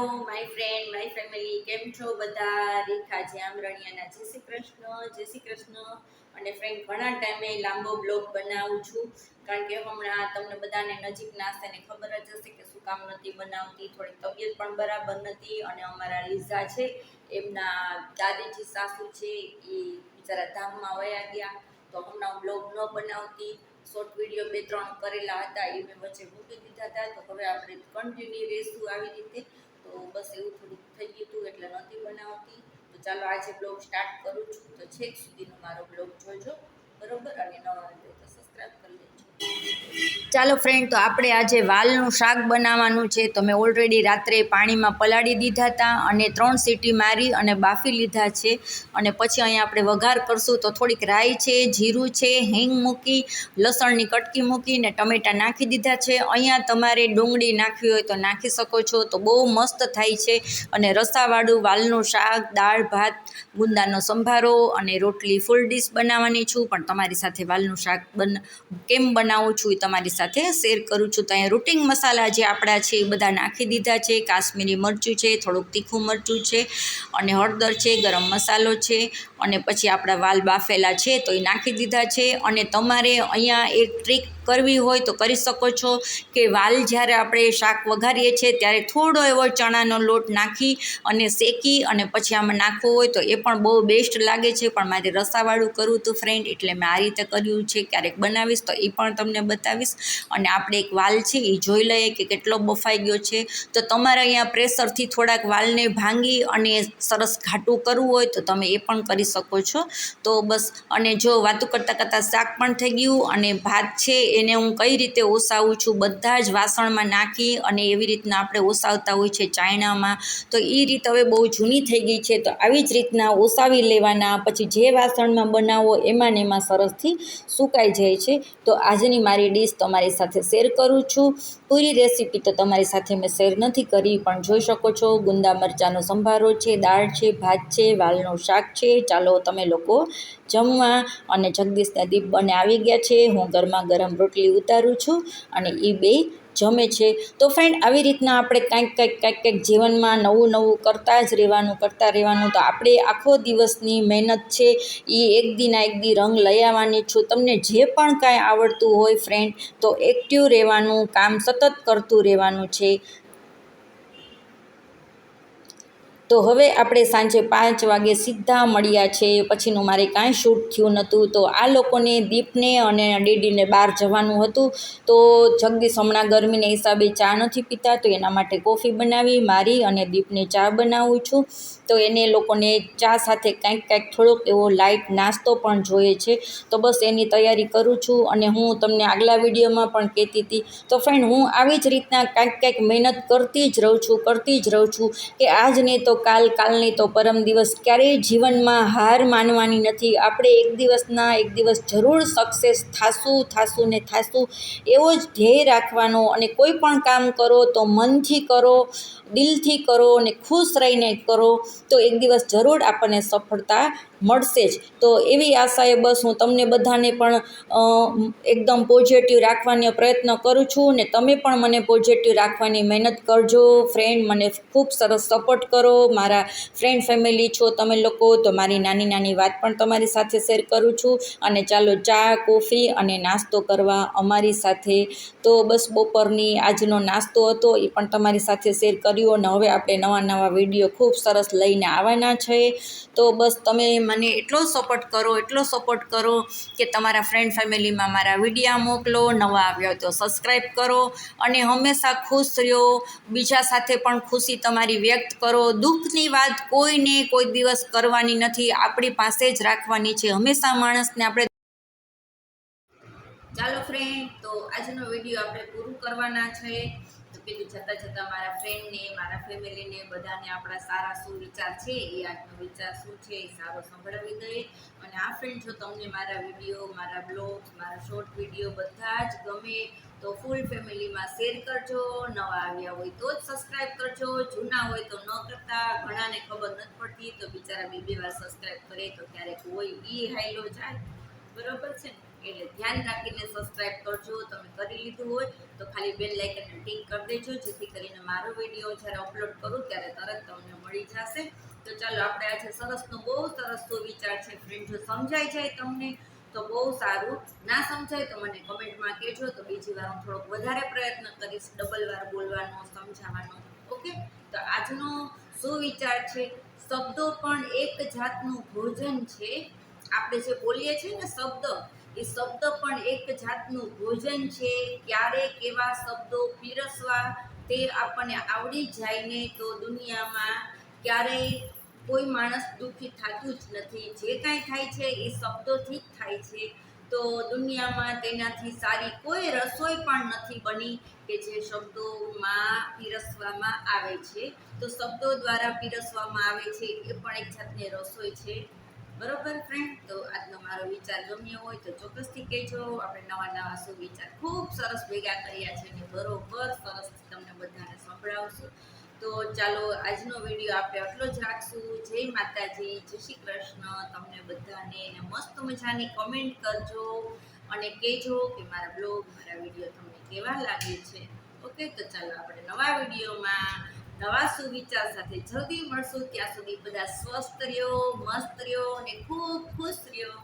My friend my family, કેમ છો બધા? રેખા જામરણિયાના જય શ્રી કૃષ્ણ. અને ફ્રેન્ડ, ઘણા ટાઈમે લાંબો બ્લોગ બનાવું છું, કારણ કે હમણાં તમને બધાને નજીકના હશે ખબર જ હશે કે શું કામ નથી બનાવતી. થોડી તબિયત પણ બરાબર નથી, અને અમારા લીઝા છે, એમના દાદીજી સાસુ છે, એ બિચારા ધામમાં વયા ગયા, તો હમણાં બ્લોગ ન બનાવતી. શોર્ટ વિડીયો 2-3 કરેલા હતા, એ મેં વચ્ચે મૂકી દીધા હતા. તો હવે આપણે કન્ટિન્યુ રહેશું આવી રીતે. તો બસ એવું થોડુંક થઈ ગયું હતું એટલે નથી બનાવતી. તો ચાલો આજે બ્લોગ સ્ટાર્ટ કરું છું. તો છેક સુધીનો મારો બ્લોગ જોજો, બરોબર? અને નવા હોય તો સબસ્ક્રાઈબ કરી લેજો. ચાલો ફ્રેન્ડ, તો આપણે આજે વાલનું શાક બનાવવાનું છે. તો મેં ઓલરેડી રાત્રે પાણીમાં પલાળી દીધા હતા અને 3 સીટી મારી અને બાફી લીધા છે. અને પછી અહીંયા આપણે વઘાર કરશું. તો થોડીક રાઈ છે, જીરું છે, હિંગ મૂકી, લસણની કટકી મૂકી ને ટમેટાં નાખી દીધા છે. અહીંયા તમારે ડુંગળી નાખવી હોય તો નાખી શકો છો. તો બહુ મસ્ત થાય છે. અને રસાવાળું વાલનું શાક, દાળ ભાત, ગુંદાનો સંભારો અને રોટલી ફૂલ ડીશ બનાવવાની છું. પણ તમારી સાથે વાલનું શાક કેમ બનાવું છું એ તમારી સાથે શેર કરું છું. તો અહીંયા રૂટિંગ મસાલા જે આપણા છે એ બધા નાખી દીધા છે. કાશ્મીરી મરચું છે, થોડુંક તીખું મરચું છે, અને હળદર છે, ગરમ મસાલો છે, અને પછી આપણા વાલ બાફેલા છે તો એ નાખી દીધા છે. અને તમારે અહીંયા એક ટ્રીક કરવી હોય તો કરી શકો છો કે વાલ જ્યારે આપણે શાક વઘારીએ છીએ ત્યારે થોડો એવો ચણાનો લોટ નાખી અને શેકી અને પછી આમાં નાખવો હોય તો એ પણ બહુ બેસ્ટ લાગે છે. પણ મારે રસાવાળું કરવું હતું ફ્રેન્ડ, એટલે મેં આ રીતે કર્યું છે. ક્યારેક બનાવીશ તો એ પણ તમને બતાવીશ. અને આપણે એક વાલ છે એ જોઈ લઈએ કે કેટલો બફાઈ ગયો છે. તો તમારે અહીંયા પ્રેશરથી થોડાક વાલને ભાંગી અને સરસ ઘાટું કરવું હોય તો તમે એ પણ કરી શકો છો. તો બસ, અને જો વાતું કરતાં કરતાં શાક પણ થઈ ગયું. અને ભાત છે એને હું કઈ રીતે ઓસાવું છું, બધા જ વાસણમાં નાખી અને એવી રીતના આપણે ઓસાવતા હોય છે ચાયણામાં. તો એ રીત હવે બહુ જૂની થઈ ગઈ છે. તો આવી જ રીતના ઓસાવી લેવાના, પછી જે વાસણમાં બનાવો એમાં ને એમાં સરસથી સુકાઈ જાય છે. તો આજની મારી ડીશ તમારી સાથે શેર કરું છું. પૂરી રેસીપી તો તમારી સાથે મેં શેર નથી કરી, પણ જોઈ શકો છો ગુંદા મરચાંનો સંભારો છે, દાળ છે, ભાત છે, વાલનું શાક છે. ચાલો તમે લોકો જમવા. અને જગદીશના દીપ બને આવી ગયા છે. હું ગરમા ગરમ રોટલી ઉતારું છું અને એ બે જમે છે. તો ફ્રેન્ડ, આવી રીતના આપણે કંઈક જીવનમાં નવું કરતા જ રહેવાનું. તો આપણે આખો દિવસની મહેનત છે એ એક દી રંગ લઈ આવવાની છું. તમને જે પણ કાંઈ આવડતું હોય ફ્રેન્ડ, તો એક્ટિવ રહેવાનું, કામ સતત કરતું રહેવાનું છે. તો હવે આપણે સાંજે 5 વાગે સીધા મળ્યા છે. પછીનું મારે કાંઈ શૂટ થયું નહોતું. તો આ લોકોને દીપને અને ડેડીને બહાર જવાનું હતું. તો જગદીશ હમણાં ગરમીના હિસાબે ચા નથી પીતા, તો એના માટે કોફી બનાવી, મારી અને દીપને ચા બનાવું છું. તો એને લોકોને ચા સાથે કાંઈક થોડોક એવો લાઇટ નાસ્તો પણ જોઈએ છે. તો બસ એની તૈયારી કરું છું. અને હું તમને આગલા વિડીયોમાં પણ કહેતી હતી, તો ફ્રેન્ડ, હું આવી જ રીતના કાંઈક મહેનત કરતી જ રહું છું કે આજ નહીં તો કાલની તો પરમ દિવસ. ક્યારેય જીવનમાં હાર માનવાની નથી. આપણે એક દિવસ જરૂર સક્સેસ થાશું. એવો જ ધ્યેય રાખવાનો. અને કોઈ પણ કામ કરો તો મનથી કરો, દિલથી કરો અને ખુશ રહીને કરો. તો એક દિવસ જરૂર આપણને સફળતા મળશે જ. તો એવી આશાએ બસ હું તમને બધાને પણ એકદમ પોઝિટિવ રાખવાનો પ્રયત્ન કરું છું. ને તમે પણ મને પોઝિટિવ રાખવાની મહેનત કરજો ફ્રેન્ડ. મને ખૂબ સરસ સપોર્ટ કરો. મારા ફ્રેન્ડ ફેમિલી છો તમે લોકો, તો મારી નાની વાત પણ તમારી સાથે શેર કરું છું. અને ચાલો ચા, કોફી અને નાસ્તો કરવા અમારી સાથે. તો બસ બપોરની આજનો નાસ્તો હતો એ પણ તમારી સાથે શેર કર્યો. અને હવે આપણે નવા વિડીયો ખૂબ સરસ લઈને આવવાના છે. તો બસ તમે મને એટલો સપોર્ટ કરો કે તમારા ફ્રેન્ડ ફેમિલીમાં મારા વિડીયા મોકલો, નવા આવ્યા હોય તો સબસ્ક્રાઈબ કરો, અને હંમેશા ખુશ રહ્યો. બીજા સાથે પણ ખુશી તમારી વ્યક્ત કરો. દુઃખની વાત કોઈને કોઈ દિવસ કરવાની નથી, આપણી પાસે જ રાખવાની છે હંમેશા માણસને. આપણે ચાલો ફ્રેન્ડ, તો આજનો વિડીયો આપણે પૂરું કરવાના છે. તો કીધું જતાં મારા ફ્રેન્ડને, મારા ફેમિલીને બધાને આપણા સારા શું વિચાર છે, એ આજનો વિચાર શું છે એ સારો સંભળાવી દઈએ. અને આ ફ્રેન્ડ, જો તમને મારા વિડીયો, મારા બ્લોગ્સ, મારા શોર્ટ વિડીયો બધા જ ગમે તો ફૂલ ફેમિલીમાં શેર કરજો. નવા આવ્યા હોય તો જ સબસ્ક્રાઈબ કરજો, જૂના હોય તો ન કરતા. ઘણાને ખબર નથી પડતી, તો બિચારા બે વાર સબસ્ક્રાઈબ કરે તો ક્યારેક હોય એ હાઈલો જાય, બરોબર છે ને? એટલે ધ્યાન રાખીને સબસ્ક્રાઇબ કરજો. તમે કરી લીધું હોય તો ખાલી બેલ લાઇકનને ટિક કરી દેજો, જેથી કરીને મારો વિડીયો જ્યારે અપલોડ કરું ત્યારે તરત તમને મળી જશે. તો ચાલો આપણે આજે સરસનો બહુ સરસ વિચાર છે ફ્રેન્ડ. જો સમજાઈ જાય તમને તો બહુ સારું, ના સમજાય તો મને કમેન્ટમાં કહેજો, તો બીજી વાર હું થોડોક વધારે પ્રયત્ન કરીશ ડબલ વાર બોલવાનો, સમજાવવાનો. ઓકે, તો આજનો સુવિચાર છે, શબ્દો પણ એક જાતનું ભોજન છે. આપણે જે બોલીએ છીએ ને શબ્દ, એ શબ્દ પણ એક જાતનું ભોજન છે. ક્યારેક એવા શબ્દો પીરસવા તે આપણને આવડી જાય ને તો દુનિયામાં ક્યારેય કોઈ માણસ દુઃખી થતું જ નથી. જે કાંઈ થાય છે એ શબ્દોથી જ થાય છે. તો દુનિયામાં તેનાથી સારી કોઈ રસોઈ પણ નથી બની કે જે શબ્દોમાં પીરસવામાં આવે છે. તો શબ્દો દ્વારા પીરસવામાં આવે છે એ પણ એક જાતની રસોઈ છે. બરોબર ફ્રેન્ડ? તો આજનો મારો વિચાર ગમ્યો હોય તો ચોક્કસથી કહેજો. આપણે નવા નવા સુવિચાર ખૂબ સરસ ભેગા કર્યા છે અને બરોબર સરસ તમને બધાને સંભળાવશું. તો ચાલો આજનો વિડીયો આપણે આટલો જ રાખશું. જય માતાજી, જય શ્રી કૃષ્ણ તમને બધાને. અને મસ્ત મજાની કમેન્ટ કરજો અને કહેજો કે મારા બ્લોગ, મારા વિડીયો તમને કેવા લાગે છે. ઓકે, તો ચાલો આપણે નવા વિડીયોમાં નવા સુવિચાર સાથે જલ્દી મળશું. ત્યાં સુધી બધા સ્વસ્થ રહ્યો, મસ્ત રહ્યો અને ખૂબ ખુશ રહ્યો.